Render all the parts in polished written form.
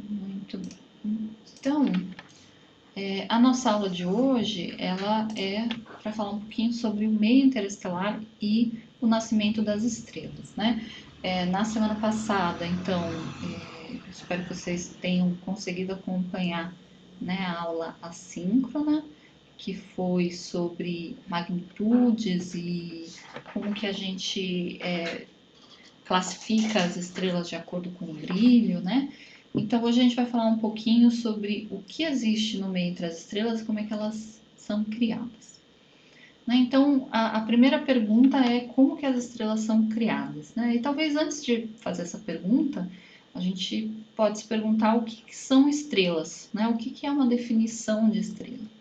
Muito bem. Então, a nossa aula de hoje, ela é para falar um pouquinho sobre o meio interestelar e o nascimento das estrelas, né? Na semana passada, então, espero que vocês tenham conseguido acompanhar, né, a aula assíncrona, que foi sobre magnitudes e como que a gente classifica as estrelas de acordo com o brilho, né? Então hoje a gente vai falar um pouquinho sobre o que existe no meio entre as estrelas e como é que elas são criadas. Né? Então a primeira pergunta é como que as estrelas são criadas, né? E talvez antes de fazer essa pergunta a gente pode se perguntar o que são estrelas, né? O que é uma definição de estrela?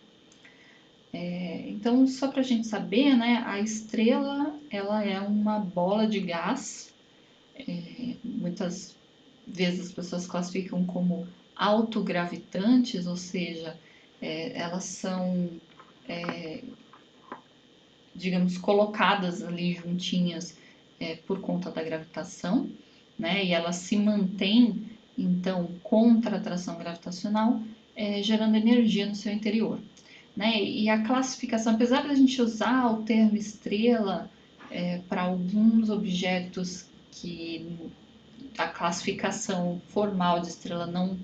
Então só para a gente saber, né? A estrela ela é uma bola de gás. Muitas vezes as pessoas classificam como autogravitantes, ou seja, elas são, digamos, colocadas ali juntinhas por conta da gravitação, né? E elas se mantêm, então, contra a atração gravitacional, gerando energia no seu interior. Né? E a classificação, apesar da gente usar o termo estrela para alguns objetos que a classificação formal de estrela não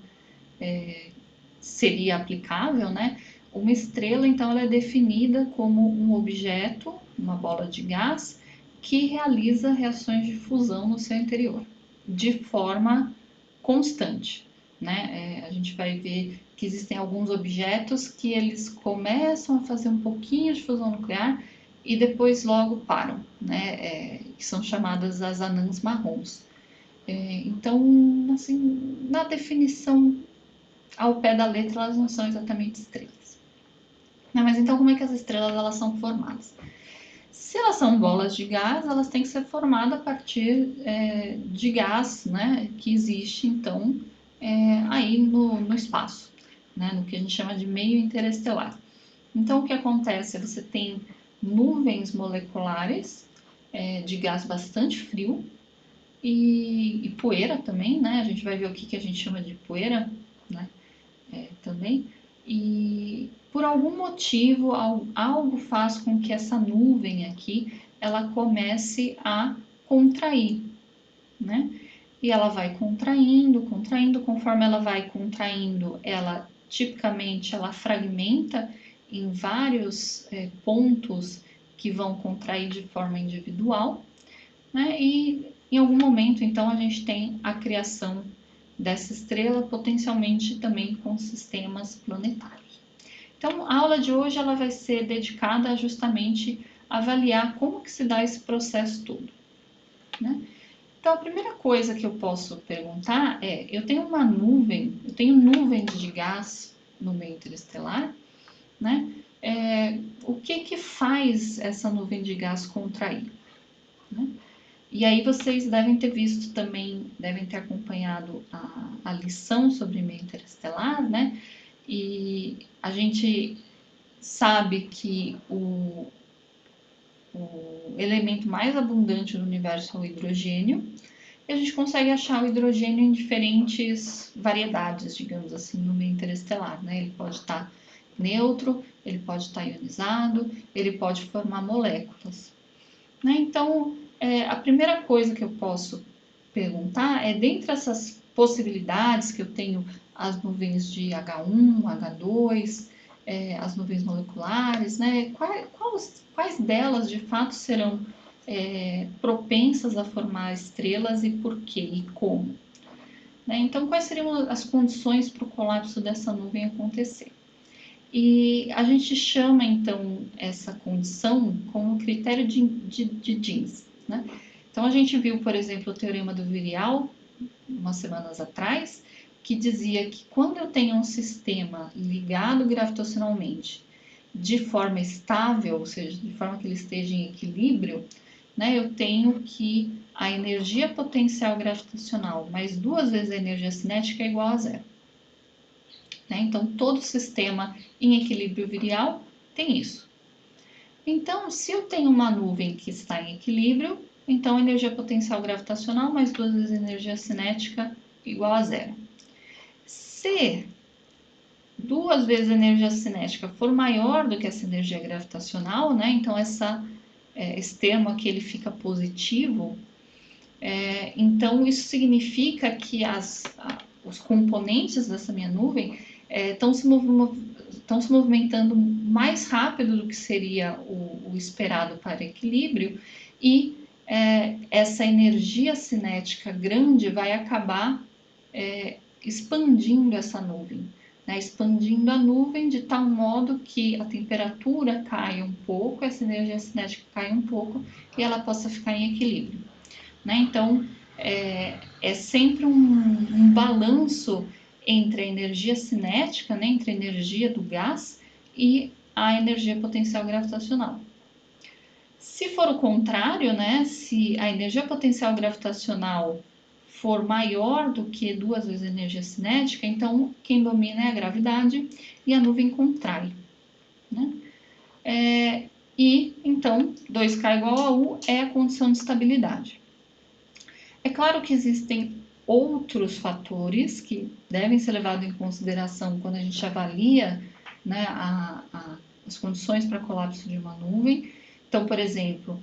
seria aplicável, né? Uma estrela, então, ela é definida como um objeto, uma bola de gás, que realiza reações de fusão no seu interior, de forma constante, né? A gente vai ver que existem alguns objetos que eles começam a fazer um pouquinho de fusão nuclear e depois logo param, né? Que são chamadas as anãs marrons. Então, assim, na definição ao pé da letra, elas não são exatamente estrelas. Mas então, como é que as estrelas elas são formadas? Se elas são bolas de gás, elas têm que ser formadas a partir de gás, né, que existe, então, aí no espaço, né, no que a gente chama de meio interestelar. Então, o que acontece? Você tem nuvens moleculares de gás bastante frio e poeira também, né? A gente vai ver o que a gente chama de poeira, né? Também. E por algum motivo, algo faz com que essa nuvem aqui ela comece a contrair, né? E ela vai contraindo, contraindo, conforme ela vai contraindo, ela tipicamente ela fragmenta em vários pontos que vão contrair de forma individual, né? E em algum momento, então, a gente tem a criação dessa estrela, potencialmente também com sistemas planetários. Então, a aula de hoje ela vai ser dedicada a justamente avaliar como que se dá esse processo todo, né? Então, a primeira coisa que eu posso perguntar é, eu tenho nuvens de gás no meio interestelar, né? O que faz essa nuvem de gás contrair, né? E aí vocês devem ter visto também, devem ter acompanhado a lição sobre meio interestelar, né? E a gente sabe que o elemento mais abundante no universo é o hidrogênio, e a gente consegue achar o hidrogênio em diferentes variedades, digamos assim, no meio interestelar, né? Ele pode estar neutro, ele pode estar ionizado, ele pode formar moléculas, né? Então, a primeira coisa que eu posso perguntar é, dentre essas possibilidades que eu tenho, as nuvens de H1, H2, as nuvens moleculares, né? Quais delas de fato serão propensas a formar estrelas e por quê e como? Né? Então, quais seriam as condições para o colapso dessa nuvem acontecer? E a gente chama então essa condição como critério de Jeans, né? Então a gente viu, por exemplo, o teorema do virial umas semanas atrás, que dizia que quando eu tenho um sistema ligado gravitacionalmente de forma estável, ou seja, de forma que ele esteja em equilíbrio, né, eu tenho que a energia potencial gravitacional mais 2 vezes a energia cinética é igual a zero. Né? Então, todo sistema em equilíbrio virial tem isso. Então, se eu tenho uma nuvem que está em equilíbrio, então energia potencial gravitacional mais 2 vezes energia cinética igual a zero. Se duas vezes a energia cinética for maior do que essa energia gravitacional, né? Então esse termo aqui ele fica positivo. Então isso significa que os componentes dessa minha nuvem estão se movimentando mais rápido do que seria o esperado para equilíbrio, e essa energia cinética grande vai acabar expandindo essa nuvem, né? Expandindo a nuvem de tal modo que a temperatura caia um pouco, essa energia cinética caia um pouco e ela possa ficar em equilíbrio, né? Então é sempre um balanço entre a energia cinética, né? Entre a energia do gás e a energia potencial gravitacional. Se for o contrário, né? Se a energia potencial gravitacional for maior do que duas vezes a energia cinética, então quem domina é a gravidade e a nuvem contrai, né? E então 2K igual a U é a condição de estabilidade. É claro que existem outros fatores que devem ser levados em consideração quando a gente avalia, né, as condições para colapso de uma nuvem. Então, por exemplo,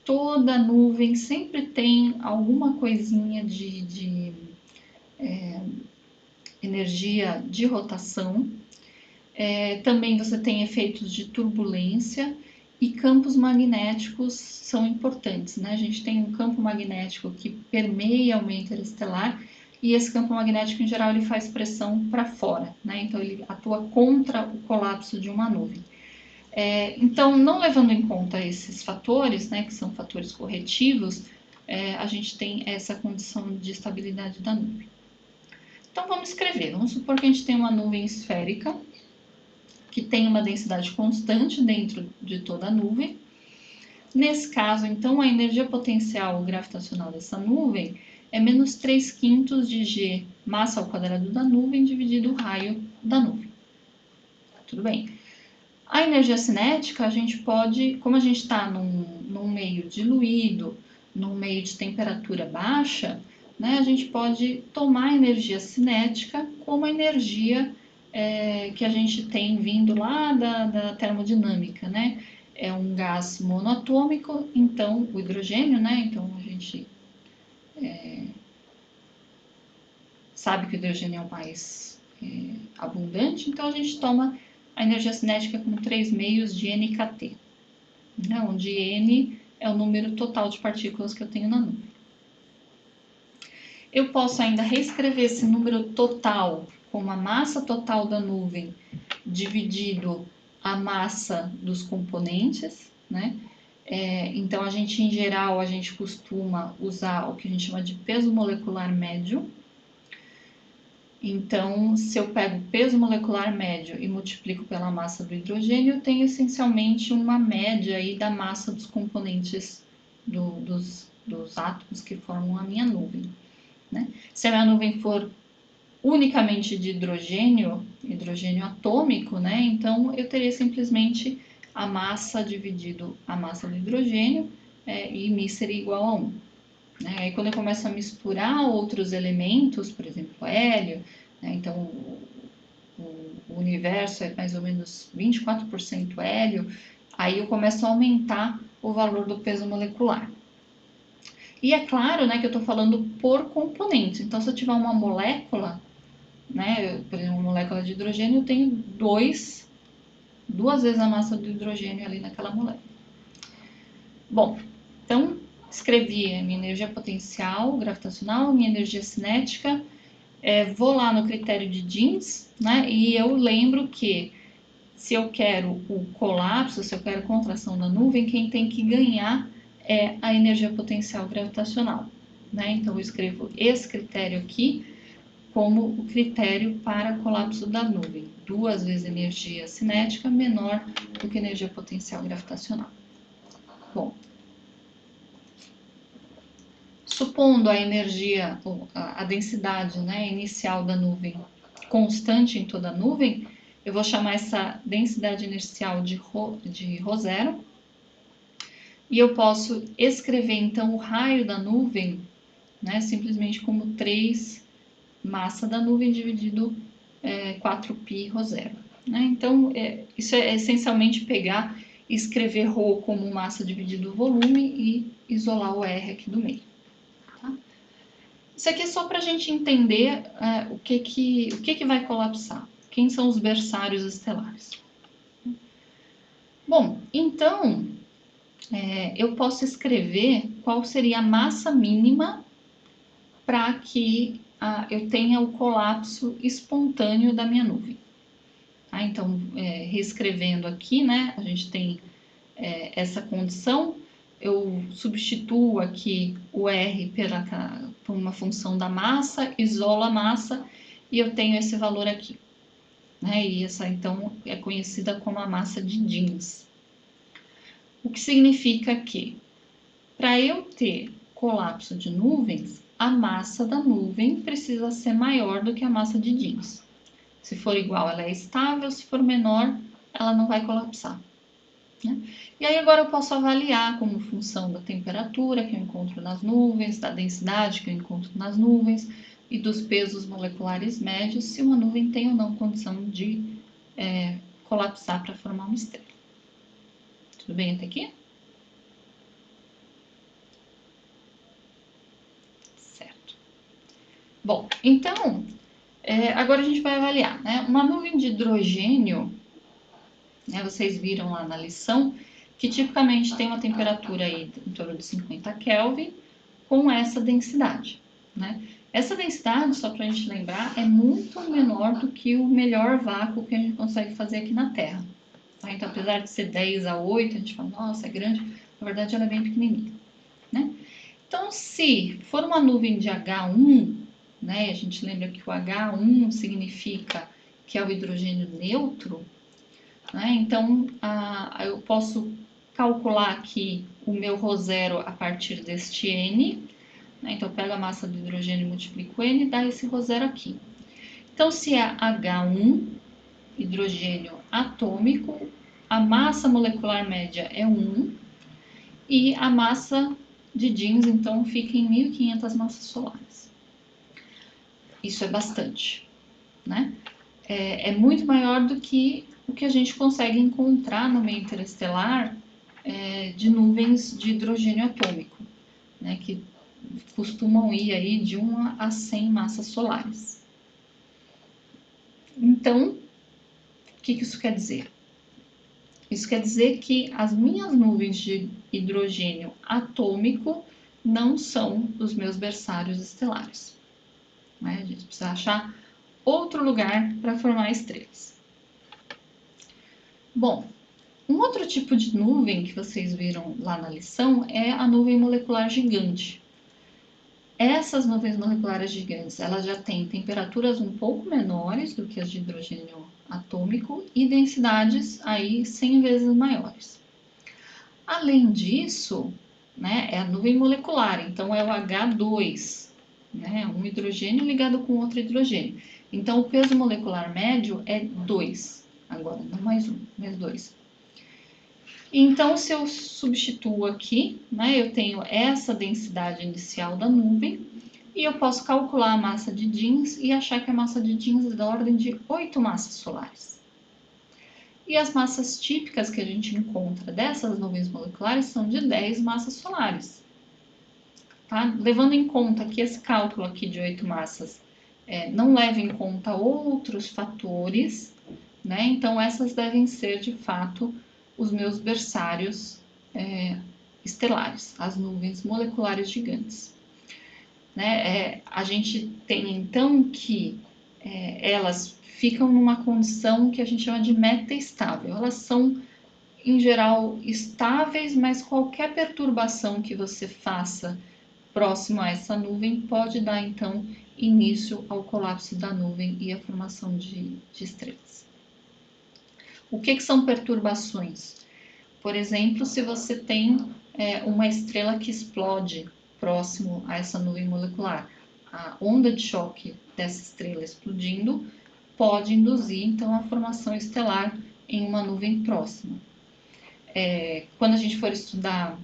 toda nuvem sempre tem alguma coisinha de energia de rotação. Também você tem efeitos de turbulência e campos magnéticos são importantes, né? A gente tem um campo magnético que permeia o meio interestelar e esse campo magnético, em geral, ele faz pressão para fora, né? Então, ele atua contra o colapso de uma nuvem. Então, não levando em conta esses fatores, né, que são fatores corretivos, a gente tem essa condição de estabilidade da nuvem. Então, vamos escrever. Vamos supor que a gente tem uma nuvem esférica, que tem uma densidade constante dentro de toda a nuvem. Nesse caso, então, a energia potencial gravitacional dessa nuvem é menos 3/5 de G massa ao quadrado da nuvem dividido o raio da nuvem. Tudo bem? A energia cinética, a gente pode, como a gente está num meio diluído, num meio de temperatura baixa, né, a gente pode tomar a energia cinética como a energia que a gente tem vindo lá da termodinâmica, né? É um gás monoatômico, então o hidrogênio, né? Então a gente sabe que o hidrogênio é o mais abundante, então a gente toma a energia cinética como 3/2 de NKT, né? Onde N é o número total de partículas que eu tenho na nuvem. Eu posso ainda reescrever esse número total como a massa total da nuvem dividido a massa dos componentes, né? Então, a gente, em geral, a gente costuma usar o que a gente chama de peso molecular médio. Então, se eu pego o peso molecular médio e multiplico pela massa do hidrogênio, eu tenho essencialmente uma média aí da massa dos componentes dos átomos que formam a minha nuvem, né? Se a minha nuvem for unicamente de hidrogênio atômico, né? Então eu teria simplesmente a massa dividido a massa do hidrogênio e μ seria igual a 1. Né? Aí quando eu começo a misturar outros elementos, por exemplo, hélio, né? Então o universo é mais ou menos 24% hélio, aí eu começo a aumentar o valor do peso molecular. E é claro, né, que eu estou falando por componentes. Então, se eu tiver uma molécula, né, por exemplo, uma molécula de hidrogênio, eu tenho duas vezes a massa do hidrogênio ali naquela molécula. Bom, então escrevi a minha energia potencial gravitacional, minha energia cinética, vou lá no critério de Jeans, né, e eu lembro que se eu quero o colapso, se eu quero a contração da nuvem, quem tem que ganhar é a energia potencial gravitacional, né? Então eu escrevo esse critério aqui como o critério para colapso da nuvem. 2 vezes energia cinética menor do que energia potencial gravitacional. Bom, supondo a energia, a densidade, né, inicial da nuvem constante em toda a nuvem, eu vou chamar essa densidade inicial de ρ0. E eu posso escrever, então, o raio da nuvem, né, simplesmente como 3 massa da nuvem dividido 4π ρ zero. Né? Então, isso é essencialmente pegar e escrever ρ como massa dividido volume e isolar o R aqui do meio. Tá? Isso aqui é só para a gente entender o que vai colapsar. Quem são os berçários estelares? Bom, então, eu posso escrever qual seria a massa mínima para que eu tenha o colapso espontâneo da minha nuvem. Tá? Então, reescrevendo aqui, né, a gente tem essa condição, eu substituo aqui o R por uma função da massa, isolo a massa e eu tenho esse valor aqui. Né? E essa, então, é conhecida como a massa de Jeans. O que significa que, para eu ter colapso de nuvens, a massa da nuvem precisa ser maior do que a massa de Jeans. Se for igual, ela é estável, se for menor, ela não vai colapsar. Né? E aí agora eu posso avaliar como função da temperatura que eu encontro nas nuvens, da densidade que eu encontro nas nuvens e dos pesos moleculares médios, se uma nuvem tem ou não condição de colapsar para formar uma estrela. Tudo bem até aqui? Certo. Bom, então, agora a gente vai avaliar, né? Uma nuvem de hidrogênio, né, vocês viram lá na lição, que tipicamente tem uma temperatura aí em torno de 50 Kelvin, com essa densidade, né? Essa densidade, só para a gente lembrar, é muito menor do que o melhor vácuo que a gente consegue fazer aqui na Terra. Tá? Então, apesar de ser 10 a 8, a gente fala, nossa, é grande, na verdade ela é bem pequenininha, né? Então, se for uma nuvem de H1, né, a gente lembra que o H1 significa que é o hidrogênio neutro, né? Então, eu posso calcular aqui o meu ρ zero a partir deste N. Né? Então, eu pego a massa do hidrogênio e multiplico N e dá esse ρ zero aqui. Então, se é H1, hidrogênio atômico, a massa molecular média é 1 e a massa de Jeans, então, fica em 1.500 massas solares. Isso é bastante, né? É muito maior do que o que a gente consegue encontrar no meio interestelar de nuvens de hidrogênio atômico, né? Que costumam ir aí de 1 a 100 massas solares. Então, o que isso quer dizer? Isso quer dizer que as minhas nuvens de hidrogênio atômico não são os meus berçários estelares. Né? A gente precisa achar outro lugar para formar estrelas. Bom, um outro tipo de nuvem que vocês viram lá na lição é a nuvem molecular gigante. Essas nuvens moleculares gigantes, elas já têm temperaturas um pouco menores do que as de hidrogênio atômico e densidades aí 100 vezes maiores. Além disso, né, é a nuvem molecular, então é o H2, né, um hidrogênio ligado com outro hidrogênio. Então, o peso molecular médio é 2, agora, não mais 1, mais 2. Então, se eu substituo aqui, né, eu tenho essa densidade inicial da nuvem e eu posso calcular a massa de Jeans e achar que a massa de Jeans é da ordem de 8 massas solares. E as massas típicas que a gente encontra dessas nuvens moleculares são de 10 massas solares. Tá? Levando em conta que esse cálculo aqui de 8 massas não leva em conta outros fatores, né? Então essas devem ser de fato os meus berçários estelares, as nuvens moleculares gigantes. Né? A gente tem então que elas ficam numa condição que a gente chama de metaestável. Elas são, em geral, estáveis, mas qualquer perturbação que você faça próximo a essa nuvem pode dar, então, início ao colapso da nuvem e a formação de estrelas. O que são perturbações? Por exemplo, se você tem uma estrela que explode próximo a essa nuvem molecular, a onda de choque dessa estrela explodindo pode induzir, então, a formação estelar em uma nuvem próxima. Quando a gente for estudar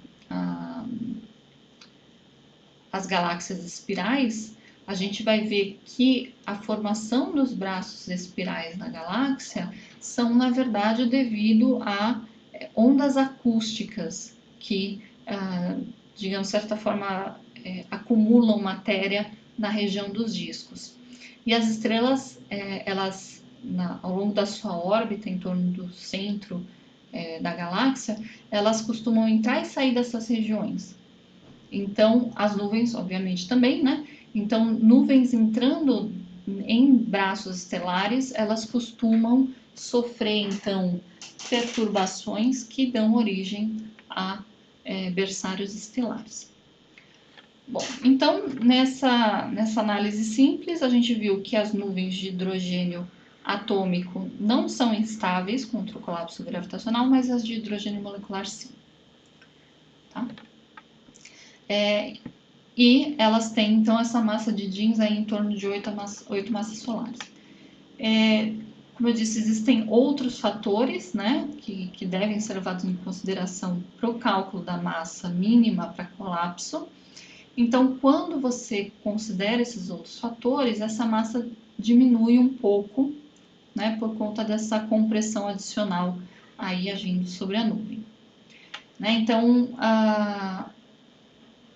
as galáxias espirais, a gente vai ver que a formação dos braços espirais na galáxia são, na verdade, devido a ondas acústicas que, digamos, de certa forma, acumulam matéria na região dos discos. E as estrelas, elas, ao longo da sua órbita, em torno do centro da galáxia, elas costumam entrar e sair dessas regiões. Então, as nuvens, obviamente, também, né? Então, nuvens entrando em braços estelares, elas costumam sofrer, então, perturbações que dão origem a berçários estelares. Bom, então, nessa análise simples, a gente viu que as nuvens de hidrogênio atômico não são instáveis contra o colapso gravitacional, mas as de hidrogênio molecular sim. Tá? E elas têm, então, essa massa de Jeans aí em torno de 8 massas solares. Como eu disse, existem outros fatores, né, que devem ser levados em consideração para o cálculo da massa mínima para colapso. Então, quando você considera esses outros fatores, essa massa diminui um pouco, né, por conta dessa compressão adicional aí agindo sobre a nuvem. Né? Então,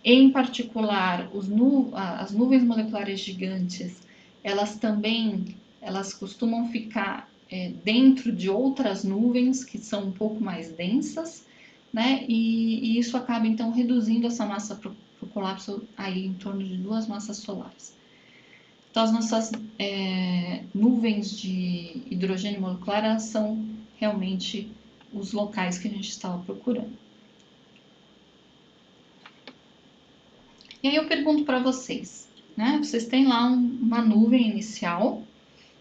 em particular, as nuvens moleculares gigantes, elas costumam ficar dentro de outras nuvens que são um pouco mais densas, né? E isso acaba, então, reduzindo essa massa para o colapso aí em torno de 2 massas solares. Então, as nossas nuvens de hidrogênio molecular, elas são realmente os locais que a gente estava procurando. E aí eu pergunto para vocês, né? Vocês têm lá uma nuvem inicial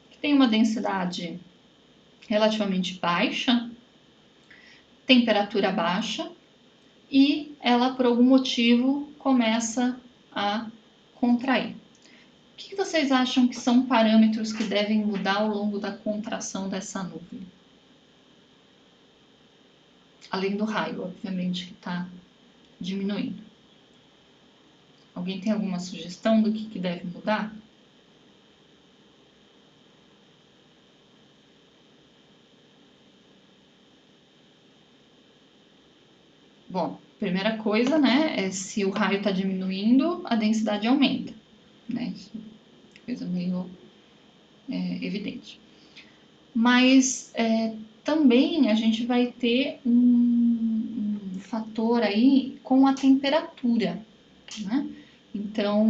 que tem uma densidade relativamente baixa, temperatura baixa, e ela, por algum motivo, começa a contrair. O que vocês acham que são parâmetros que devem mudar ao longo da contração dessa nuvem? Além do raio, obviamente, que está diminuindo. Alguém tem alguma sugestão do que deve mudar? Bom, primeira coisa, né, se o raio está diminuindo, a densidade aumenta, né? Isso é coisa meio evidente. Mas também a gente vai ter um fator aí com a temperatura, né? Então,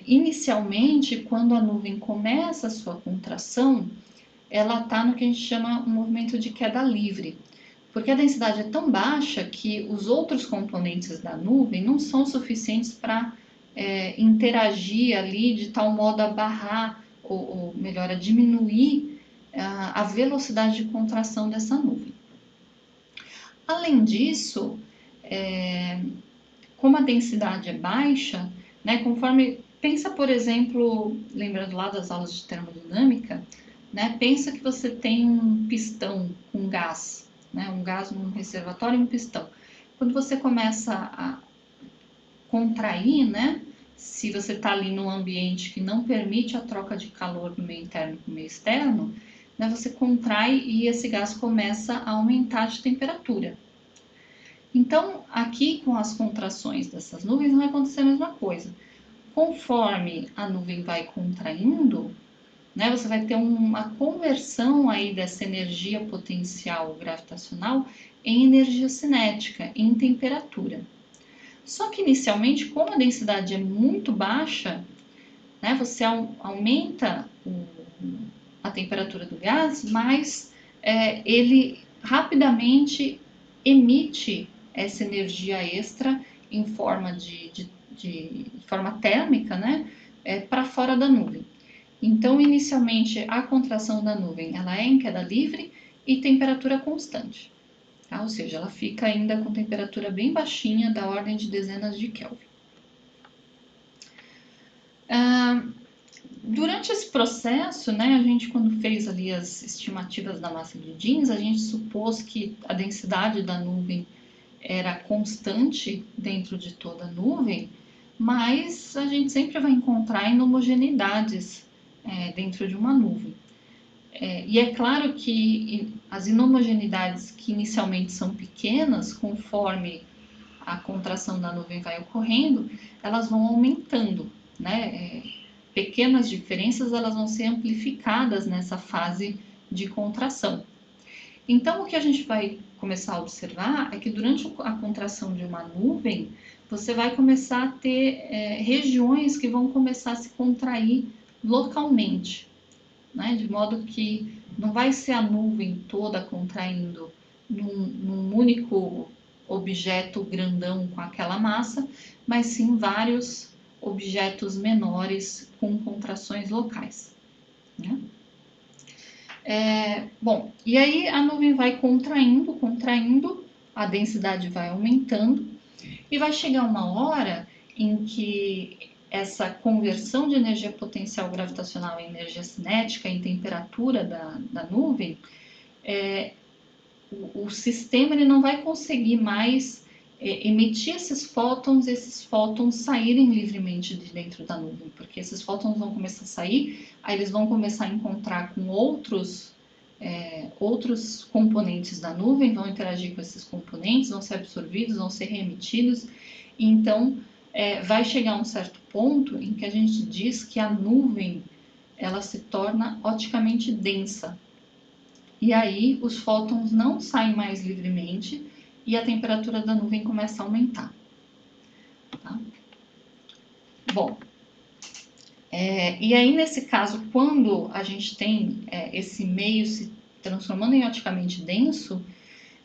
inicialmente, quando a nuvem começa a sua contração, ela está no que a gente chama um movimento de queda livre, porque a densidade é tão baixa que os outros componentes da nuvem não são suficientes para interagir ali de tal modo a barrar, ou melhor, a diminuir a velocidade de contração dessa nuvem. Além disso, como a densidade é baixa, né, conforme, pensa, por exemplo, lembrando lá das aulas de termodinâmica, né, pensa que você tem um pistão com gás, né, um gás num reservatório e um pistão. Quando você começa a contrair, né, se você está ali num ambiente que não permite a troca de calor do meio interno para o meio externo, né, você contrai e esse gás começa a aumentar de temperatura. Então, aqui com as contrações dessas nuvens vai acontecer a mesma coisa. Conforme a nuvem vai contraindo, né, você vai ter uma conversão aí dessa energia potencial gravitacional em energia cinética, em temperatura. Só que inicialmente, como a densidade é muito baixa, né, você aumenta a temperatura do gás, mas ele rapidamente emite essa energia extra em forma de forma térmica, né, para fora da nuvem. Então, inicialmente, a contração da nuvem ela é em queda livre e temperatura constante. Tá? Ou seja, ela fica ainda com temperatura bem baixinha, da ordem de dezenas de Kelvin. Durante esse processo, né, a gente, quando fez ali as estimativas da massa de Jeans, a gente supôs que a densidade da nuvem era constante dentro de toda a nuvem, mas a gente sempre vai encontrar inhomogeneidades dentro de uma nuvem. E é claro que as inhomogeneidades que inicialmente são pequenas, conforme a contração da nuvem vai ocorrendo, elas vão aumentando, né? Pequenas diferenças elas vão ser amplificadas nessa fase de contração. Então, o que a gente vai começar a observar é que durante a contração de uma nuvem, você vai começar a ter regiões que vão começar a se contrair localmente, né? De modo que não vai ser a nuvem toda contraindo num único objeto grandão com aquela massa, mas sim vários objetos menores com contrações locais, né? Bom, e aí a nuvem vai contraindo, a densidade vai aumentando e vai chegar uma hora em que essa conversão de energia potencial gravitacional em energia cinética, em temperatura da nuvem, o sistema ele não vai conseguir mais emitir esses fótons saírem livremente de dentro da nuvem, porque esses fótons vão começar a sair, aí eles vão começar a encontrar com outros componentes da nuvem, vão interagir com esses componentes, vão ser absorvidos, vão ser reemitidos, então vai chegar um certo ponto em que a gente diz que a nuvem ela se torna oticamente densa. E aí os fótons não saem mais livremente e a temperatura da nuvem começa a aumentar. Tá? Bom, e aí nesse caso, quando a gente tem esse meio se transformando em oticamente denso,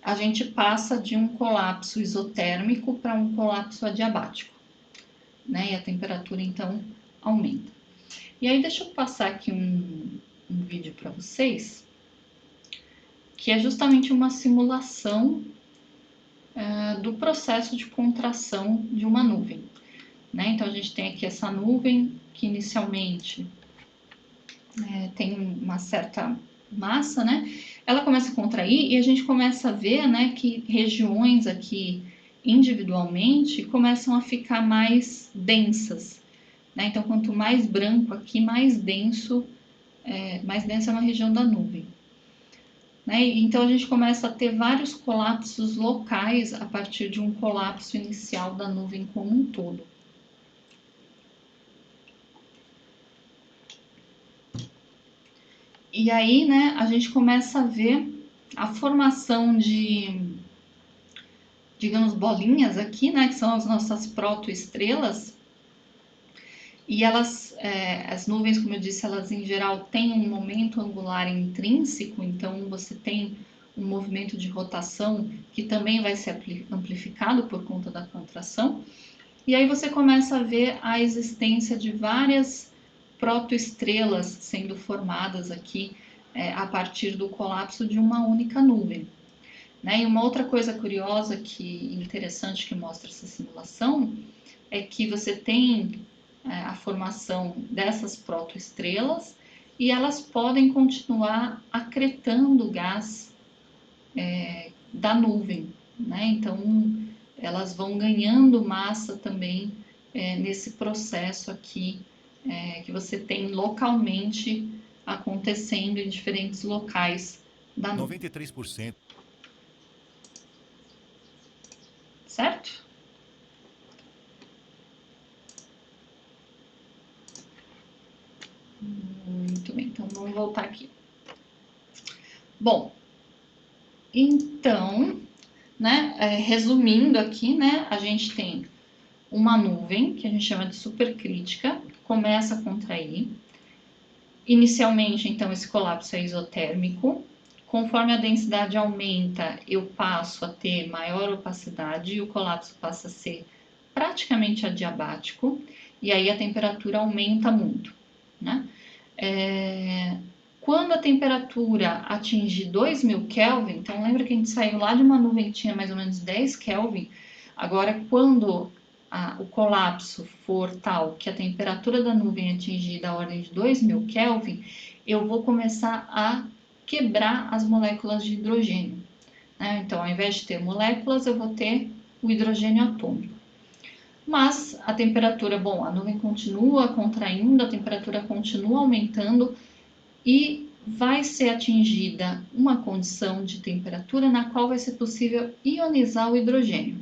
a gente passa de um colapso isotérmico para um colapso adiabático, né? E a temperatura então aumenta. E aí deixa eu passar aqui um vídeo para vocês, que é justamente uma simulação do processo de contração de uma nuvem, né? Então a gente tem aqui essa nuvem que inicialmente tem uma certa massa, né? Ela começa a contrair e a gente começa a ver, né, que regiões aqui individualmente começam a ficar mais densas, né? Então quanto mais branco aqui, mais densa é uma região da nuvem. Né? Então a gente começa a ter vários colapsos locais a partir de um colapso inicial da nuvem como um todo. E aí, né, a gente começa a ver a formação de, digamos, bolinhas aqui, né, que são as nossas protoestrelas. E elas, as nuvens, como eu disse, elas em geral têm um momento angular intrínseco, então você tem um movimento de rotação que também vai ser amplificado por conta da contração. E aí você começa a ver a existência de várias protoestrelas sendo formadas aqui a partir do colapso de uma única nuvem. Né? E uma outra coisa curiosa interessante que mostra essa simulação é que você tem a formação dessas protoestrelas e elas podem continuar acretando gás da nuvem, né? Então elas vão ganhando massa também nesse processo aqui que você tem localmente acontecendo em diferentes locais da nuvem. 93%. Certo? Muito bem, então vamos voltar aqui. Bom, então, né, resumindo aqui, né, a gente tem uma nuvem que a gente chama de supercrítica, começa a contrair. Inicialmente, então, esse colapso é isotérmico. Conforme a densidade aumenta, eu passo a ter maior opacidade e o colapso passa a ser praticamente adiabático. E aí a temperatura aumenta muito, né? Quando a temperatura atingir 2000 Kelvin, então lembra que a gente saiu lá de uma nuvem que tinha mais ou menos 10 Kelvin, agora quando o colapso for tal que a temperatura da nuvem atingir da ordem de 2000 Kelvin, eu vou começar a quebrar as moléculas de hidrogênio. Né? Então, ao invés de ter moléculas, eu vou ter o hidrogênio atômico. mas a temperatura, bom, a nuvem continua contraindo, a temperatura continua aumentando e vai ser atingida uma condição de temperatura na qual vai ser possível ionizar o hidrogênio.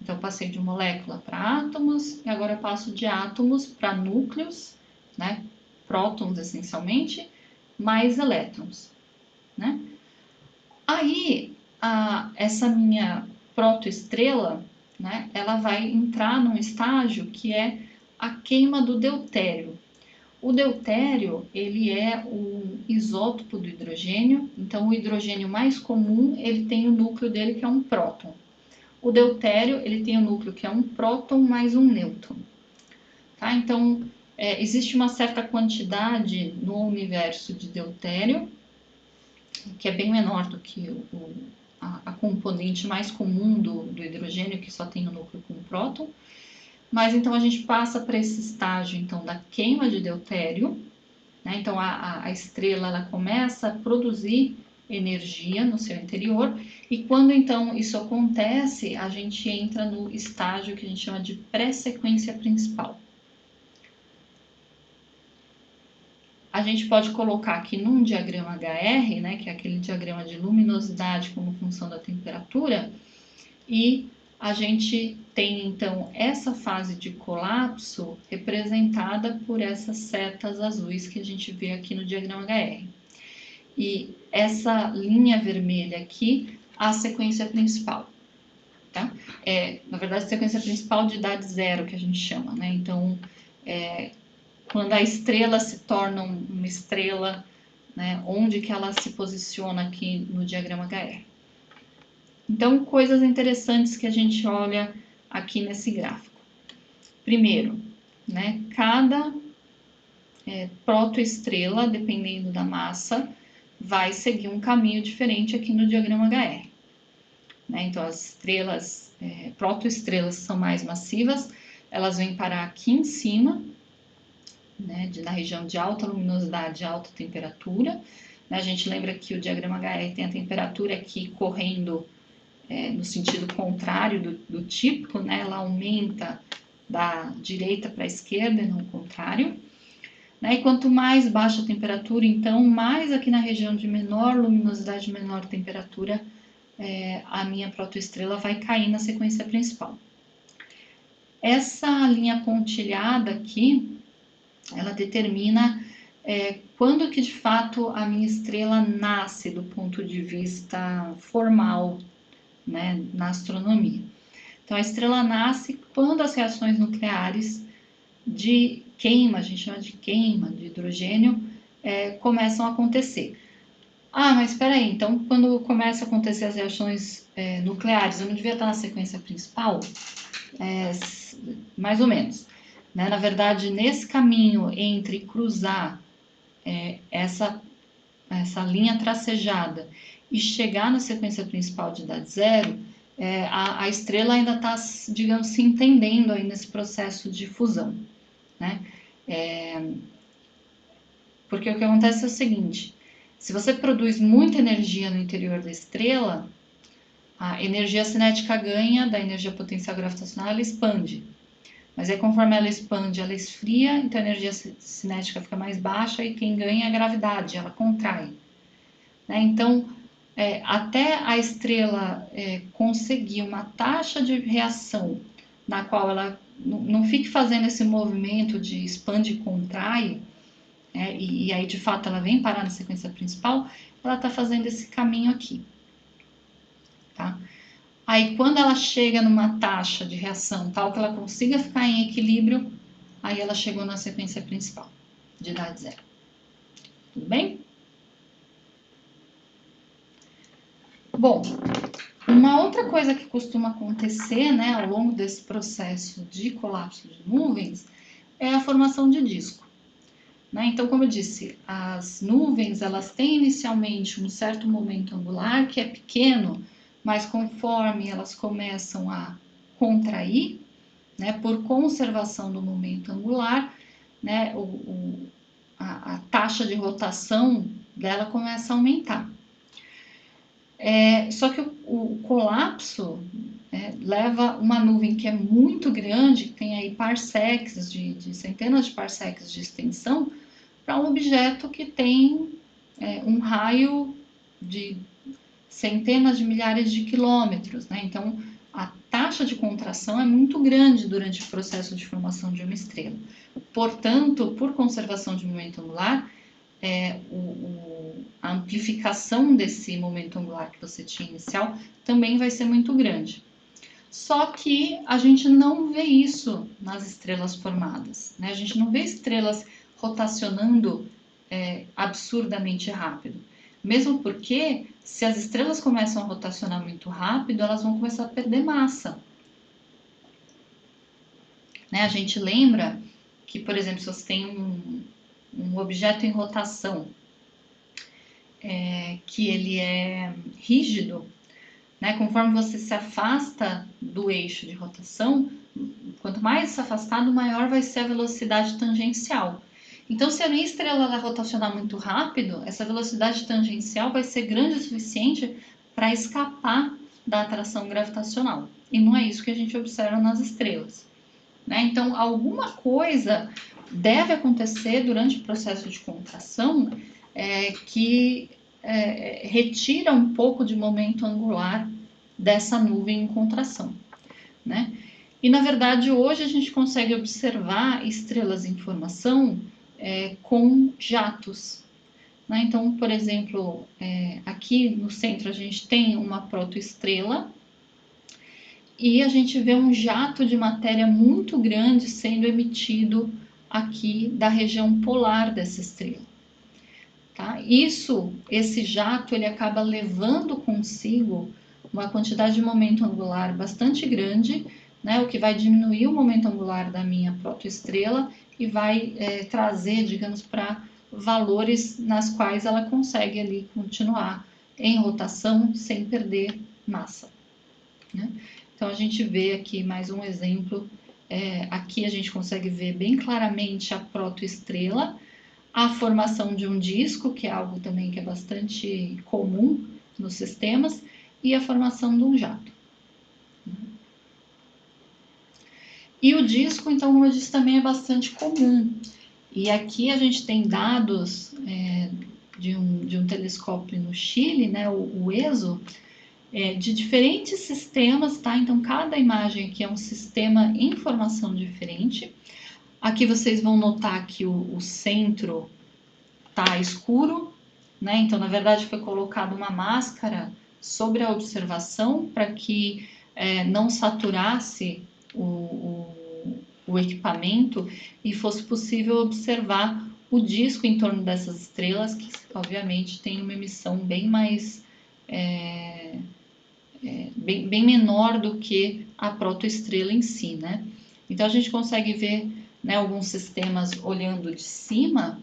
Então, eu passei de molécula para átomos e agora eu passo de átomos para núcleos, né? Prótons essencialmente, mais elétrons, né? Aí, essa minha protoestrela, né? Ela vai entrar num estágio que é a queima do deutério. O deutério, ele é o isótopo do hidrogênio, então o hidrogênio mais comum, ele tem o núcleo dele que é um próton. O deutério, ele tem o núcleo que é um próton mais um nêutron. Tá? Então, existe uma certa quantidade no universo de deutério, que é bem menor do que a componente mais comum do hidrogênio, que só tem o núcleo com próton. Mas então a gente passa para esse estágio então da queima de deutério, né? Então a estrela ela começa a produzir energia no seu interior e quando então isso acontece, a gente entra no estágio que a gente chama de pré-sequência principal. A gente pode colocar aqui num diagrama HR, né, que é aquele diagrama de luminosidade como função da temperatura, e a gente tem então essa fase de colapso representada por essas setas azuis que a gente vê aqui no diagrama HR. E essa linha vermelha aqui, a sequência principal. Tá? Na verdade, a sequência principal de idade zero, que a gente chama, né? Então, quando a estrela se torna uma estrela, né, onde que ela se posiciona aqui no diagrama HR. Então, coisas interessantes que a gente olha aqui nesse gráfico. Primeiro, né, cada protoestrela, dependendo da massa, vai seguir um caminho diferente aqui no diagrama HR. Né? Então, as estrelas, protoestrelas são mais massivas, elas vêm parar aqui em cima, né, na região de alta luminosidade e alta temperatura. Né? A gente lembra que o diagrama HR tem a temperatura aqui correndo no sentido contrário do típico, né? Ela aumenta da direita para a esquerda e não o contrário. Né? E quanto mais baixa a temperatura, então, mais aqui na região de menor luminosidade, menor temperatura, a minha protoestrela vai cair na sequência principal. Essa linha pontilhada aqui, ela determina quando que de fato a minha estrela nasce do ponto de vista formal, né, na astronomia. Então, a estrela nasce quando as reações nucleares de queima, a gente chama de queima de hidrogênio, começam a acontecer. Ah, mas espera aí, então quando começa a acontecer as reações nucleares, eu não devia estar na sequência principal? Mais ou menos. Né? Na verdade, nesse caminho entre cruzar essa linha tracejada e chegar na sequência principal de idade zero, a estrela ainda está, digamos, se entendendo aí nesse processo de fusão, né? Porque o que acontece é o seguinte, se você produz muita energia no interior da estrela, a energia cinética ganha da energia potencial gravitacional, ela expande. Mas aí conforme ela expande, ela esfria, então a energia cinética fica mais baixa e quem ganha é a gravidade, ela contrai. Né? Então, até a estrela conseguir uma taxa de reação na qual ela não fique fazendo esse movimento de expande e contrai, e aí de fato ela vem parar na sequência principal, ela está fazendo esse caminho aqui. Tá? Aí quando ela chega numa taxa de reação tal que ela consiga ficar em equilíbrio, aí ela chegou na sequência principal, de idade zero. Tudo bem? Bom, uma outra coisa que costuma acontecer, né, ao longo desse processo de colapso de nuvens é a formação de disco. Né? Então, como eu disse, as nuvens elas têm inicialmente um certo momento angular que é pequeno, mas conforme elas começam a contrair, né, por conservação do momento angular, né, a taxa de rotação dela começa a aumentar. Só que o colapso leva uma nuvem que é muito grande, que tem aí parsecs, de centenas de parsecs de extensão, para um objeto que tem um raio de centenas de milhares de quilômetros, né? Então, a taxa de contração é muito grande durante o processo de formação de uma estrela. Portanto, por conservação de momento angular, a amplificação desse momento angular que você tinha inicial também vai ser muito grande. Só que a gente não vê isso nas estrelas formadas, né? A gente não vê estrelas rotacionando absurdamente rápido. Mesmo porque, se as estrelas começam a rotacionar muito rápido, elas vão começar a perder massa. Né? A gente lembra que, por exemplo, se você tem um objeto em rotação, que ele é rígido, né? Conforme você se afasta do eixo de rotação, quanto mais se afastado, maior vai ser a velocidade tangencial. Então, se a minha estrela ela rotacionar muito rápido, essa velocidade tangencial vai ser grande o suficiente para escapar da atração gravitacional. E não é isso que a gente observa nas estrelas. Né? Então, alguma coisa deve acontecer durante o processo de contração que retira um pouco de momento angular dessa nuvem em contração. Né? E, na verdade, hoje a gente consegue observar estrelas em formação com jatos. Né? Então, por exemplo, aqui no centro a gente tem uma protoestrela e a gente vê um jato de matéria muito grande sendo emitido aqui da região polar dessa estrela. Tá? Esse jato, ele acaba levando consigo uma quantidade de momento angular bastante grande, né, o que vai diminuir o momento angular da minha protoestrela e vai trazer, digamos, para valores nas quais ela consegue ali continuar em rotação sem perder massa. Né? Então a gente vê aqui mais um exemplo. Aqui a gente consegue ver bem claramente a protoestrela, a formação de um disco, que é algo também que é bastante comum nos sistemas, e a formação de um jato. E o disco, então, como eu disse, também é bastante comum. E aqui a gente tem dados de um telescópio no Chile, né, o ESO, de diferentes sistemas, tá? Então, cada imagem aqui é um sistema em formação diferente. Aqui vocês vão notar que o centro tá escuro, né? Então, na verdade, foi colocada uma máscara sobre a observação para que não saturasse o equipamento e fosse possível observar o disco em torno dessas estrelas, que obviamente tem uma emissão bem mais bem menor do que a protoestrela em si, né? Então a gente consegue ver, né, alguns sistemas olhando de cima,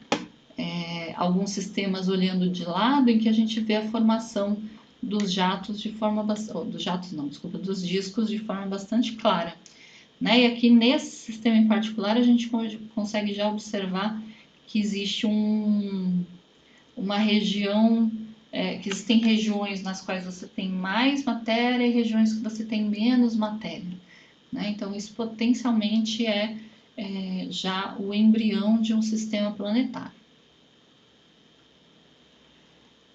alguns sistemas olhando de lado, em que a gente vê a formação dos jatos de forma dos discos de forma bastante clara. Né? E aqui nesse sistema em particular a gente consegue já observar que existe uma região, que existem regiões nas quais você tem mais matéria e regiões que você tem menos matéria. Né? Então isso potencialmente já o embrião de um sistema planetário.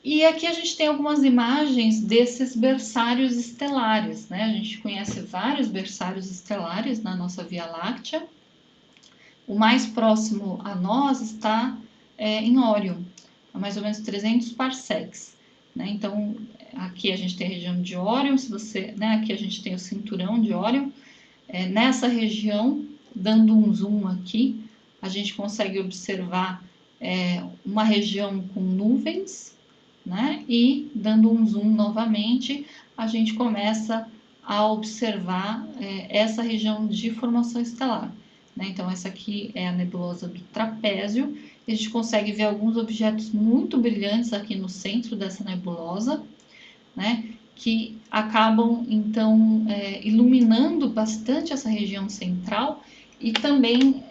E aqui a gente tem algumas imagens desses berçários estelares, né? A gente conhece vários berçários estelares na nossa Via Láctea. O mais próximo a nós está em Órion, a mais ou menos 300 parsecs. Né? Então, aqui a gente tem a região de Órion, aqui a gente tem o cinturão de Órion. Nessa região, dando um zoom aqui, a gente consegue observar uma região com nuvens, né? E dando um zoom novamente, a gente começa a observar essa região de formação estelar. Né? Então, essa aqui é a nebulosa do Trapézio. A gente consegue ver alguns objetos muito brilhantes aqui no centro dessa nebulosa, né? Que acabam, então, iluminando bastante essa região central e também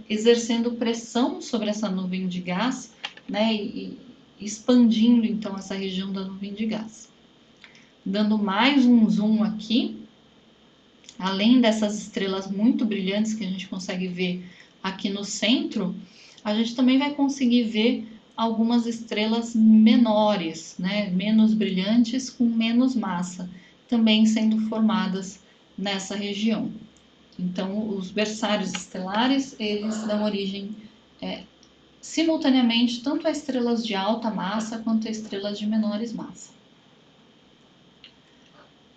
exercendo pressão sobre essa nuvem de gás, né? E expandindo, então, essa região da nuvem de gás. dando mais um zoom aqui, além dessas estrelas muito brilhantes que a gente consegue ver aqui no centro, a gente também vai conseguir ver algumas estrelas menores, né, menos brilhantes, com menos massa, também sendo formadas nessa região. Então, os berçários estelares, eles dão origem simultaneamente tanto a estrelas de alta massa quanto a estrelas de menores massa.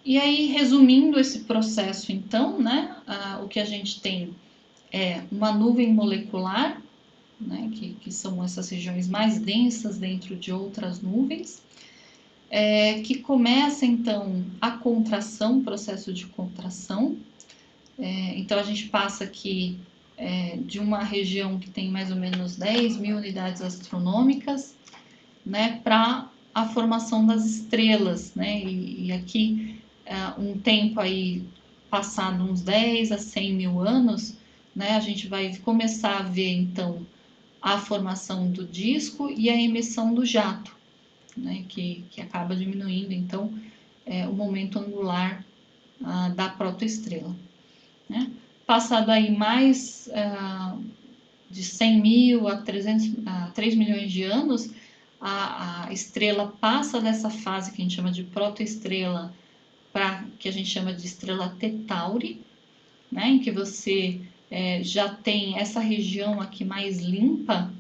E aí, resumindo esse processo, então, né, o que a gente tem é uma nuvem molecular, né, que são essas regiões mais densas dentro de outras nuvens, que começa, então, a contração, o processo de contração. Então, a gente passa aqui de uma região que tem mais ou menos 10 mil unidades astronômicas, né, para a formação das estrelas, né, e aqui um tempo aí passado uns 10 a 100 mil anos, né, a gente vai começar a ver então a formação do disco e a emissão do jato, né, que acaba diminuindo então o momento angular da protoestrela. Né? Passado aí mais de 100 mil a 3 milhões de anos, a estrela passa dessa fase que a gente chama de protoestrela para que a gente chama de estrela T Tauri, né, em que você já tem essa região aqui mais limpa,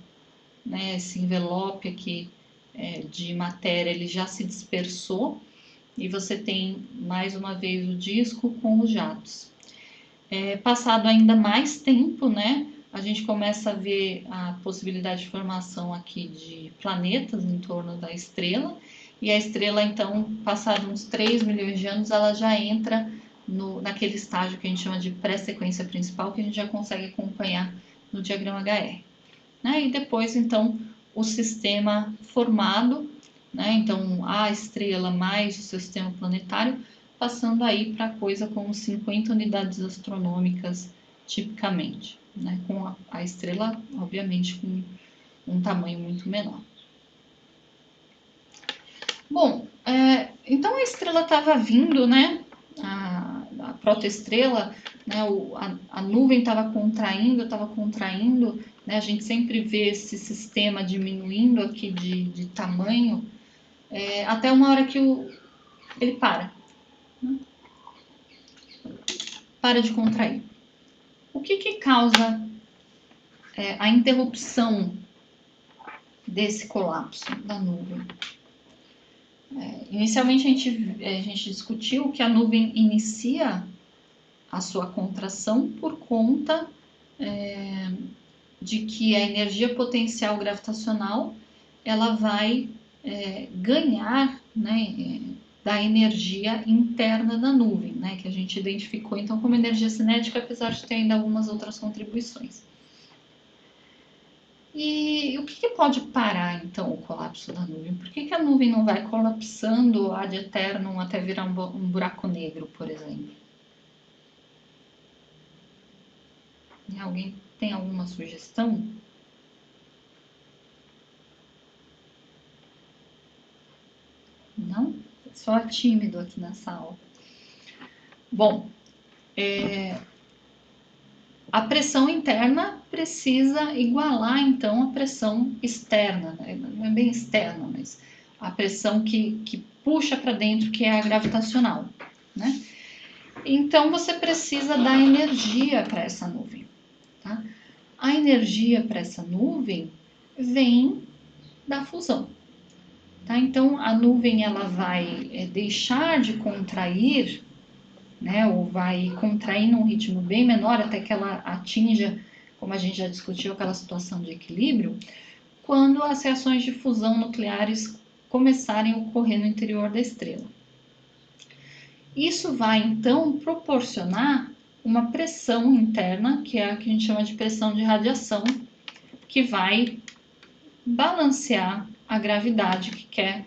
né, esse envelope aqui de matéria, ele já se dispersou e você tem mais uma vez o disco com os jatos. Passado ainda mais tempo, né, a gente começa a ver a possibilidade de formação aqui de planetas em torno da estrela, e a estrela, então, passado uns 3 milhões de anos, ela já entra naquele estágio que a gente chama de pré-sequência principal, que a gente já consegue acompanhar no diagrama HR. Né? E depois, então, o sistema formado, né? Então, a estrela mais o seu sistema planetário, passando aí para coisa como 50 unidades astronômicas, tipicamente, né? Com a estrela, obviamente, com um tamanho muito menor. Bom, então a estrela estava vindo, né? A protoestrela, né? A nuvem estava contraindo, né? A gente sempre vê esse sistema diminuindo aqui de tamanho, até uma hora que ele para, né? Para de contrair. O que causa a interrupção desse colapso da nuvem? Inicialmente a gente discutiu que a nuvem inicia a sua contração por conta de que a energia potencial gravitacional ela vai ganhar, né, da energia interna da nuvem, né, que a gente identificou então como energia cinética, apesar de ter ainda algumas outras contribuições. E o que pode parar, então, o colapso da nuvem? Por que a nuvem não vai colapsando ad eternum até virar um buraco negro, por exemplo? Alguém tem alguma sugestão? Não? Só tímido aqui na sala. Bom, a pressão interna precisa igualar, então, a pressão externa, né? Não é bem externa, mas a pressão que puxa para dentro, que é a gravitacional, né? Então, você precisa dar energia para essa nuvem, tá? A energia para essa nuvem vem da fusão, tá? Então, a nuvem ela vai deixar de contrair, né, ou vai contrair num ritmo bem menor até que ela atinja, como a gente já discutiu, aquela situação de equilíbrio, quando as reações de fusão nucleares começarem a ocorrer no interior da estrela. Isso vai, então, proporcionar uma pressão interna, que é a que a gente chama de pressão de radiação, que vai balancear a gravidade que quer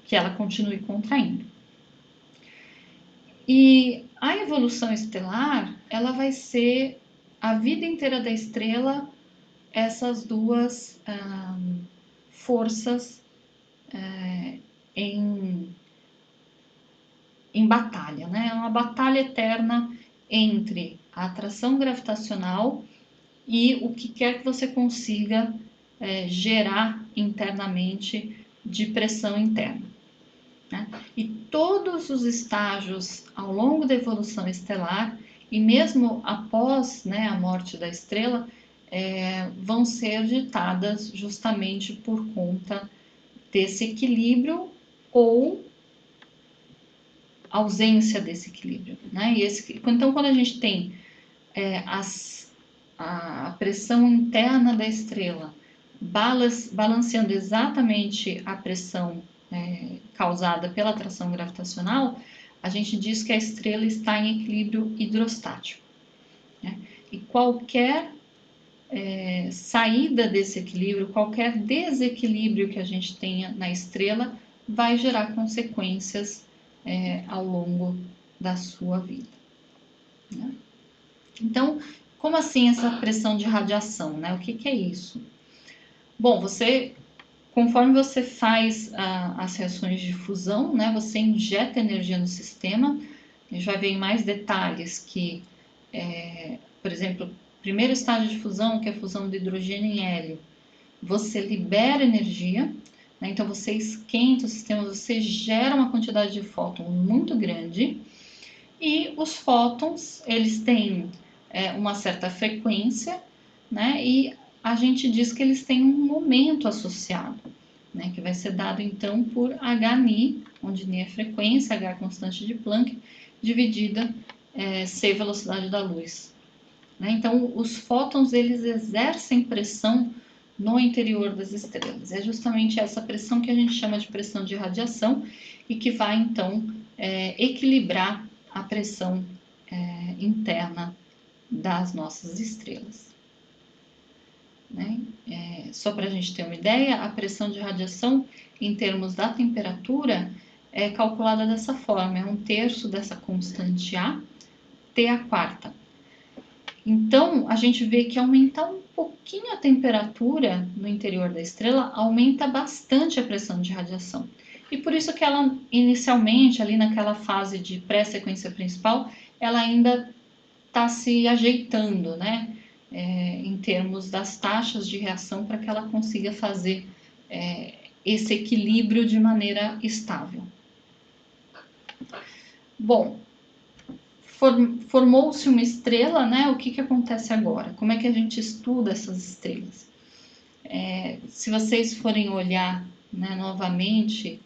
que ela continue contraindo. E a evolução estelar, ela vai ser a vida inteira da estrela essas duas forças em em batalha, né? É uma batalha eterna entre a atração gravitacional e o que quer que você consiga gerar internamente de pressão interna. Né? E todos os estágios ao longo da evolução estelar, e mesmo após, né, a morte da estrela, vão ser ditadas justamente por conta desse equilíbrio ou ausência desse equilíbrio. Né? Então, quando a gente tem a pressão interna da estrela balanceando exatamente a pressão causada pela atração gravitacional, a gente diz que a estrela está em equilíbrio hidrostático. Né? E qualquer saída desse equilíbrio, qualquer desequilíbrio que a gente tenha na estrela, vai gerar consequências ao longo da sua vida. Né? Então, como assim essa pressão de radiação? Né? O que é isso? Bom, conforme você faz as reações de fusão, né, você injeta energia no sistema. A gente vai ver em mais detalhes que, por exemplo, o primeiro estágio de fusão, que é a fusão do hidrogênio em hélio, você libera energia, né, então você esquenta o sistema, você gera uma quantidade de fótons muito grande, e os fótons, eles têm uma certa frequência, né, e a gente diz que eles têm um momento associado, né, que vai ser dado então por hν, onde νi é frequência, h é constante de Planck, dividida c velocidade da luz. Né? Então, os fótons, eles exercem pressão no interior das estrelas. É justamente essa pressão que a gente chama de pressão de radiação e que vai então equilibrar a pressão interna das nossas estrelas. Né? Só para a gente ter uma ideia, a pressão de radiação em termos da temperatura é calculada dessa forma, é 1/3 dessa constante A, T a quarta. Então, a gente vê que aumentar um pouquinho a temperatura no interior da estrela aumenta bastante a pressão de radiação. E por isso que ela, inicialmente, ali naquela fase de pré-sequência principal, ela ainda está se ajeitando, né? Em termos das taxas de reação para que ela consiga fazer esse equilíbrio de maneira estável. Bom, formou-se uma estrela, né? O que acontece agora? Como é que a gente estuda essas estrelas? Se vocês forem olhar, né, novamente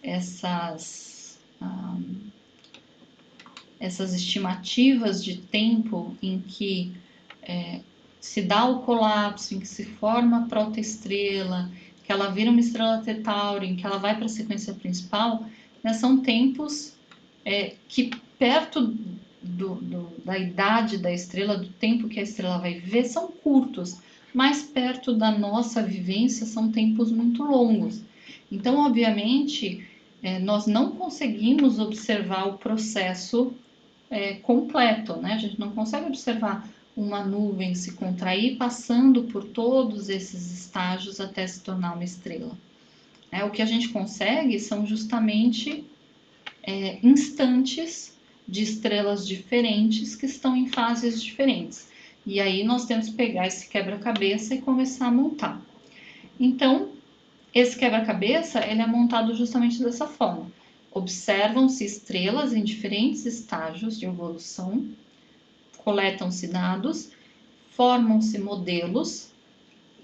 essas estimativas de tempo em que se dá o colapso, em que se forma a protoestrela, que ela vira uma estrela T Tauri, em que ela vai para a sequência principal, né, são tempos que perto da idade da estrela, do tempo que a estrela vai viver, são curtos, mas perto da nossa vivência são tempos muito longos. Então, obviamente, nós não conseguimos observar o processo completo, né? A gente não consegue observar uma nuvem se contrair passando por todos esses estágios até se tornar uma estrela. O que a gente consegue são justamente instantes de estrelas diferentes que estão em fases diferentes. E aí nós temos que pegar esse quebra-cabeça e começar a montar. Então, esse quebra-cabeça ele é montado justamente dessa forma. Observam-se estrelas em diferentes estágios de evolução, coletam-se dados, formam-se modelos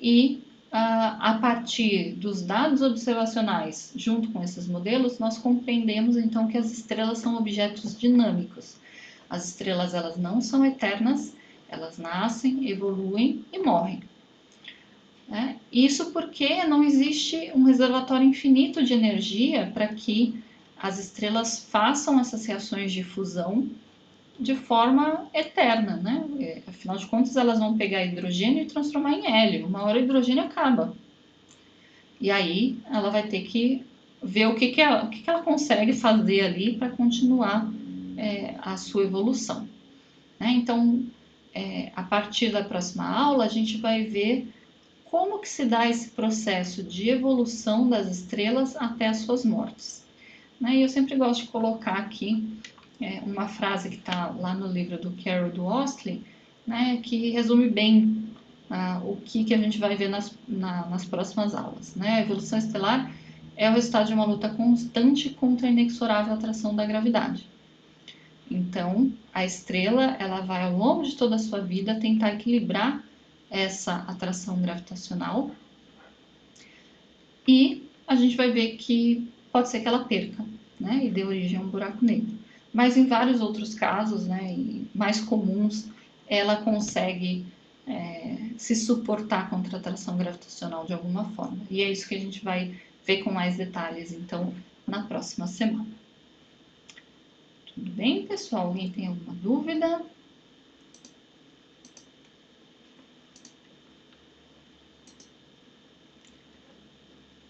e a partir dos dados observacionais, junto com esses modelos, nós compreendemos então que as estrelas são objetos dinâmicos. As estrelas elas não são eternas, elas nascem, evoluem e morrem. Isso porque não existe um reservatório infinito de energia para que as estrelas façam essas reações de fusão de forma eterna, né? Afinal de contas, elas vão pegar hidrogênio e transformar em hélio. Uma hora o hidrogênio acaba. E aí ela vai ter que ver o que ela consegue fazer ali para continuar a sua evolução. Né? Então, a partir da próxima aula, a gente vai ver como que se dá esse processo de evolução das estrelas até as suas mortes. né? E eu sempre gosto de colocar aqui uma frase que está lá no livro do Carol Dwosley, né? Que resume bem o que a gente vai ver nas próximas aulas, né? A evolução estelar é o resultado de uma luta constante contra a inexorável atração da gravidade. Então, a estrela, ela vai ao longo de toda a sua vida tentar equilibrar essa atração gravitacional e a gente vai ver que pode ser que ela perca, né, e dê origem a um buraco negro. Mas em vários outros casos, né, mais comuns, ela consegue se suportar contra a atração gravitacional de alguma forma. E é isso que a gente vai ver com mais detalhes, então, na próxima semana. Tudo bem, pessoal? Alguém tem alguma dúvida?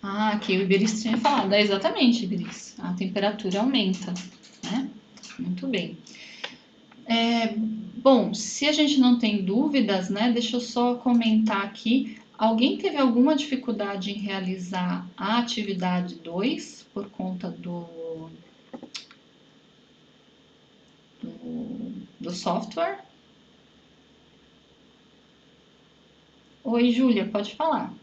Aqui o Iberis tinha falado, exatamente, Iberis. A temperatura aumenta, né? Muito bem. Bom, se a gente não tem dúvidas, né? Deixa eu só comentar aqui. Alguém teve alguma dificuldade em realizar a atividade 2 por conta do software? Oi, Júlia, pode falar.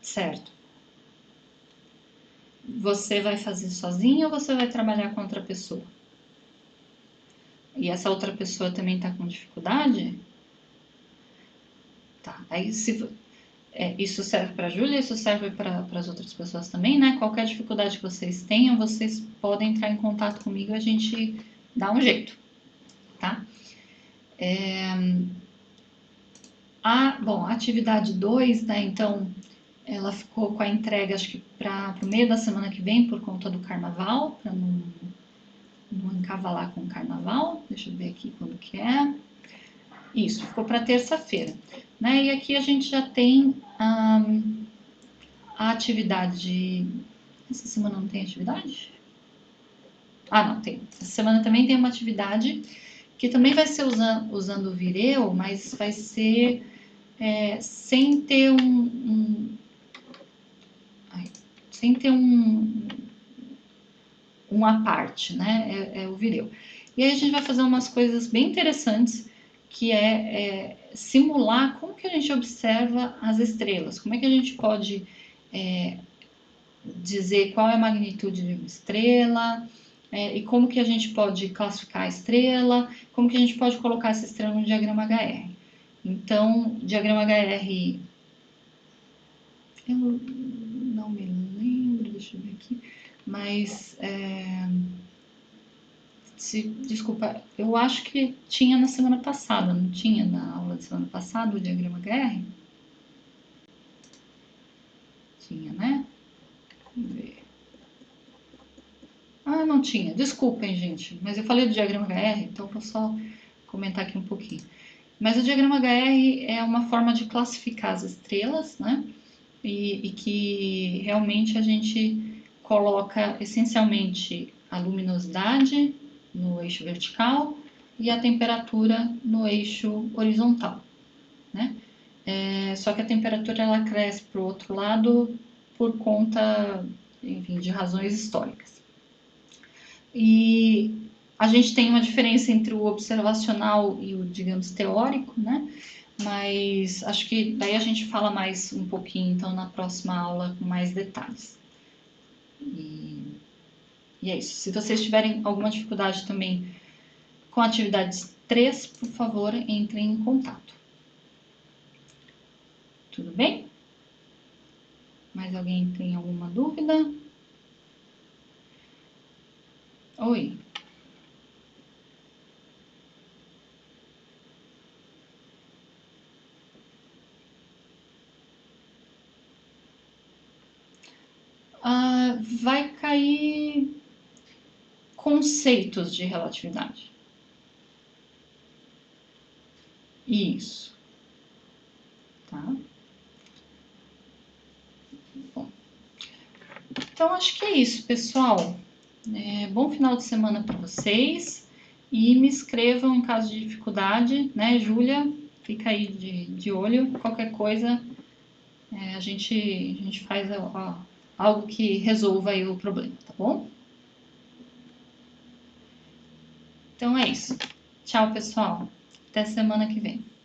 Certo. Você vai fazer sozinho ou você vai trabalhar com outra pessoa? E essa outra pessoa também está com dificuldade? Tá. Aí, isso serve para a Júlia, isso serve para as outras pessoas também, né? Qualquer dificuldade que vocês tenham, vocês podem entrar em contato comigo e a gente dá um jeito, tá? Bom, a atividade 2, né? Então, ela ficou com a entrega, acho que para o meio da semana que vem, por conta do carnaval, para não encavalar com o carnaval. Deixa eu ver aqui quando que é. Isso, ficou para terça-feira. Né? E aqui a gente já tem a atividade de... Essa semana não tem atividade? Não, tem. Essa semana também tem uma atividade que também vai ser usando o Vireu, mas vai ser sem ter sem ter uma parte, né? É o Vireu. E aí a gente vai fazer umas coisas bem interessantes, que simular como que a gente observa as estrelas, como é que a gente pode dizer qual é a magnitude de uma estrela, e como que a gente pode classificar a estrela, como que a gente pode colocar essa estrela no diagrama HR. Então, diagrama HR, eu não me lembro, deixa eu ver aqui, mas desculpa, eu acho que tinha na semana passada, não tinha na aula de semana passada o diagrama HR? Tinha, né? Vamos ver. Não tinha. Desculpem, gente, mas eu falei do diagrama HR, então vou só comentar aqui um pouquinho. Mas o diagrama HR é uma forma de classificar as estrelas, né? E que realmente a gente coloca essencialmente a luminosidade no eixo vertical e a temperatura no eixo horizontal, né? Só que a temperatura ela cresce para o outro lado por conta, enfim, de razões históricas. E a gente tem uma diferença entre o observacional e o, digamos, teórico, né? Mas acho que daí a gente fala mais um pouquinho, então, na próxima aula, com mais detalhes. E é isso. Se vocês tiverem alguma dificuldade também com atividades 3, por favor, entrem em contato. Tudo bem? Mais alguém tem alguma dúvida? Oi. Vai cair conceitos de relatividade. Isso. Tá? Então, acho que é isso, pessoal. Bom final de semana para vocês. E me escrevam em caso de dificuldade, né, Júlia? Fica aí de olho. Qualquer coisa, a gente faz algo que resolva aí o problema, tá bom? Então é isso. Tchau, pessoal. Até semana que vem.